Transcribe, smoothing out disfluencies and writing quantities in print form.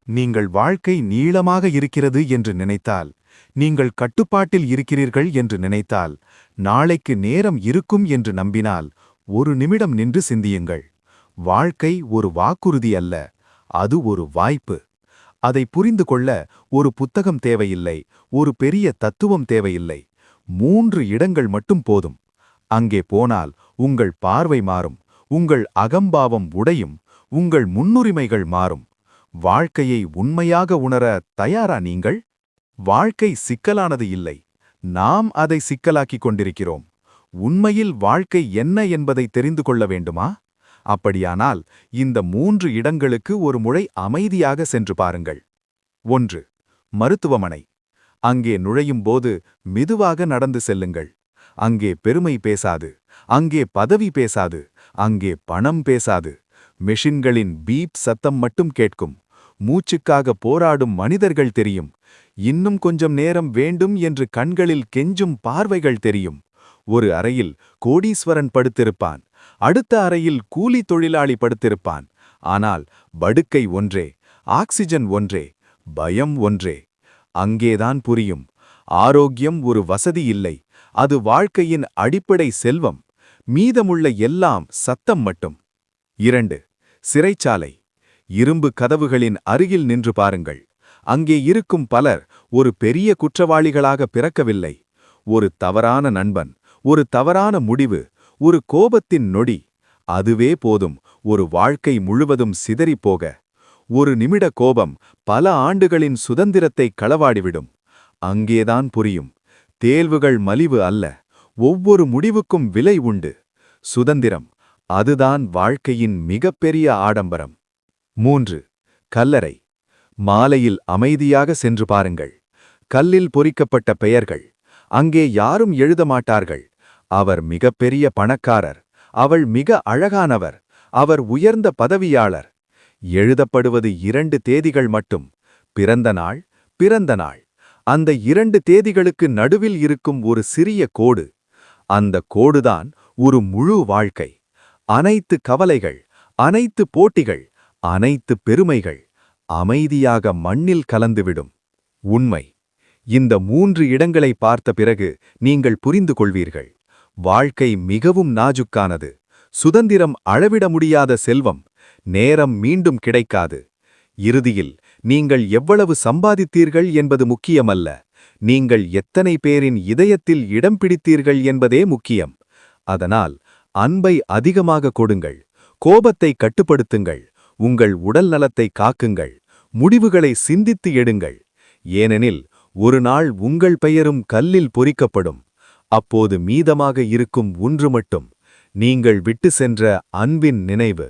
நீங்கள் வாழ்க்கை நீளமாக இருக்கிறது என்று நினைத்தால், நீங்கள் கட்டுப்பாட்டில் இருக்கிறீர்கள் என்று நினைத்தால், நாளைக்கு நேரம் இருக்கும் என்று நம்பினால், ஒரு நிமிடம் நின்று சிந்தியுங்கள். வாழ்க்கை ஒரு வாக்குறுதி அல்ல, அது ஒரு வாய்ப்பு. அதை புரிந்து கொள்ள ஒரு புத்தகம் தேவையில்லை, ஒரு பெரிய தத்துவம் தேவையில்லை. 3 இடங்கள் மட்டும் போதும். அங்கே போனால் உங்கள் பார்வை மாறும், உங்கள் அகம்பாவம் உடையும், உங்கள் முன்னுரிமைகள் மாறும். வாழ்க்கையை உண்மையாக உணர தயாரா நீங்கள்? வாழ்க்கை சிக்கலானது இல்லை, நாம் அதை சிக்கலாக்கிக் கொண்டிருக்கிறோம். உண்மையில் வாழ்க்கை என்ன என்பதை தெரிந்து கொள்ள வேண்டுமா? அப்படியானால் இந்த 3 இடங்களுக்கு ஒரு முறை அமைதியாக சென்று பாருங்கள். 1. மருத்துவமனை. அங்கே நுழையும் போது மெதுவாக நடந்து செல்லுங்கள். அங்கே பெருமை பேசாது, அங்கே பதவி பேசாது, அங்கே பணம் பேசாது. மெஷின்களின் பீப் சத்தம் மட்டும் கேட்கும். மூச்சுக்காக போராடும் மனிதர்கள் தெரியும். இன்னும் கொஞ்சம் நேரம் வேண்டும் என்று கண்களில் கெஞ்சும் பார்வைகள் தெரியும். ஒரு அறையில் கோடீஸ்வரன் படுத்திருப்பான், அடுத்த அறையில் கூலி தொழிலாளி படுத்திருப்பான். ஆனால் படுக்கை ஒன்றே, ஆக்சிஜன் ஒன்றே, பயம் ஒன்றே. அங்கேதான் புரியும், ஆரோக்கியம் ஒரு வசதி இல்லை, அது வாழ்க்கையின் அடிப்படை செல்வம். மீதமுள்ள எல்லாம் சத்தம் மட்டும். 2. சிறைச்சாலை. இரும்பு கதவுகளின் அருகில் நின்று பாருங்கள். அங்கே இருக்கும் பலர் ஒரு பெரிய குற்றவாளிகளாக பிறக்கவில்லை. ஒரு தவறான நண்பன், ஒரு தவறான முடிவு, ஒரு கோபத்தின் நொடி, அதுவே போதும் ஒரு வாழ்க்கை முழுவதும் சிதறிப்போக. ஒரு நிமிட கோபம் பல ஆண்டுகளின் சுதந்திரத்தை களவாடிவிடும். அங்கேதான் புரியும், தேர்வுகள் மலிவு அல்ல, ஒவ்வொரு முடிவுக்கும் விலை உண்டு. சுதந்திரம், அதுதான் வாழ்க்கையின் மிகப்பெரிய ஆடம்பரம். 3. கல்லறை. மாலையில் அமைதியாக சென்று பாருங்கள். கல்லில் பொறிக்கப்பட்ட பெயர்கள். அங்கே யாரும் எழுத மாட்டார்கள். அவர் மிகப்பெரிய பணக்காரர், அவள் மிக அழகானவர், அவர் உயர்ந்த பதவியாளர். எழுதப்படுவது 2 தேதிகள் மட்டும். பிறந்த நாள், பிறந்த நாள். அந்த 2 தேதிகளுக்கு நடுவில் இருக்கும் ஒரு சிறிய கோடு. அந்த கோடுதான் ஒரு முழு வாழ்க்கை. அனைத்து கவலைகள், அனைத்து போட்டிகள், அனைத்து பெருமைகள் அமைதியாக மண்ணில் கலந்துவிடும். உண்மை. இந்த 3 இடங்களை பார்த்த பிறகு நீங்கள் புரிந்து கொள்வீர்கள், வாழ்க்கை மிகவும் நாஜுக்கானது. சுதந்திரம் அளவிட முடியாத செல்வம். நேரம் மீண்டும் கிடைக்காது. இறுதியில் நீங்கள் எவ்வளவு சம்பாதித்தீர்கள் என்பது முக்கியமல்ல, நீங்கள் எத்தனை பேரின் இதயத்தில் இடம் பிடித்தீர்கள் என்பதே முக்கியம். அதனால் அன்பை அதிகமாக கொடுங்கள், கோபத்தை கட்டுப்படுத்துங்கள், உங்கள் உடல் நலத்தை காக்குங்கள், முடிவுகளை சிந்தித்து எடுங்கள். ஏனெனில் ஒரு நாள் உங்கள் பெயரும் கல்லில் பொறிக்கப்படும். அப்போது மீதமாக இருக்கும் ஒன்று மட்டும், நீங்கள் விட்டு சென்ற அன்பின் நினைவு.